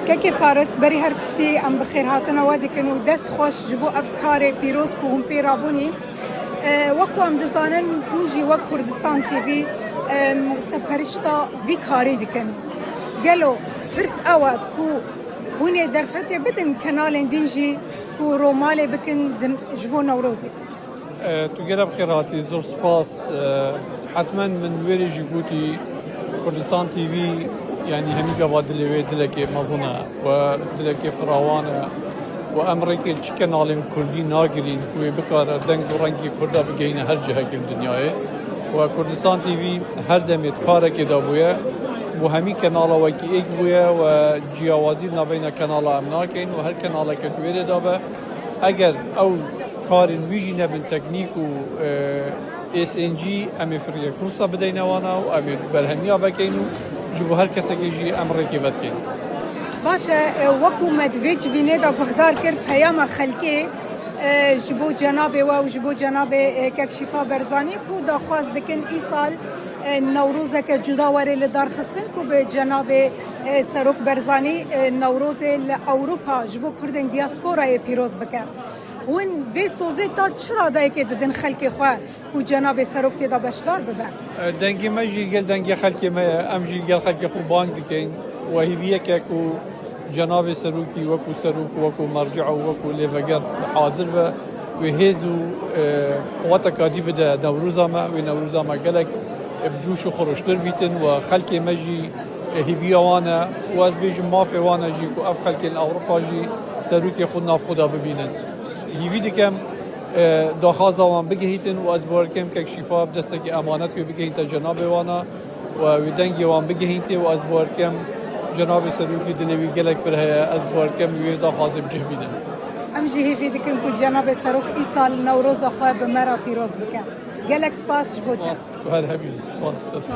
كاكي فارس بري هرتشتي ام بخير هاتنا ودكن ودست خوش جبو افكار بيروز كوهم بيرابوني وكو ام دزانن بوجي وك كردستان تي في سپرشتا في كاري دكن قالوا فرس اوا كو هوني درفتي بدن كنال دينجي كو رومالي بكن جبو نوروزي تجرب بخيراتي زور سباس حتما من ويري جيبوتي كردستان تي في يعني هميكا بادلي دلكي مزنا ودلكي فراوانا وامريكا كنالين كردي ناقرين كوي بكار دنگ ورنگي كردا بگينا هر جهه الدنيا وكردستان تي في هر دمت كارك دابويا وهمي كنالا وكي ايك بويا وجياوازي بين كنالا امناكين وهر كنالا كتوير دابا اگر او كارن ويجي نبن تكنيكو اس ان جي ام فريكونسا بدينا وانا وام برهميا بكينو جبو هر کسی که جی امریکی بد کن. باشه وکو مدویج وینه دا گهدار کر پیام خلکی جبو جناب و جبو جناب ککشیفا برزانی کو دا خواست دکن ای سال نوروز که جدا وری لدار خستن کو به جناب سروک برزانی نوروز اروپا جبو کردن دیاسپورای پیروز بکن. وين في سوزيتا چرا دای که ددن خلق خو کو جناب سروک تی دا بشدار ببه دنگی مجی گل دنگی خلق ما امجی گل خلق خو بانک دکین و هیویه که کو جناب سروکی وکو سروک وکو مرجع وکو لیفگر حاضر به و هیزو قوات کادی بده نوروزا ما و نوروزا ما گلک بجوش و خروشتر بیتن و خلق مجی هیویه وانا و از بیج مافی وانا جی کو اف خلق الاوروپا جی سروکی خود ناف خدا ببینن هیوی دکم داخواست آوان بگهیتن و از بارکم که شفا بدسته امانت که بگهیت جناب وانا و دنگی وان بگهیت و از بارکم جناب سروکی دلوی گلک فرها از بارکم وی داخواست بجهبینه امجی هیوی دکم که جناب سروک ای سال نوروز خواه بمرا پیروز بکن گلک سپاس جبوتن سپاس هر همین سپاس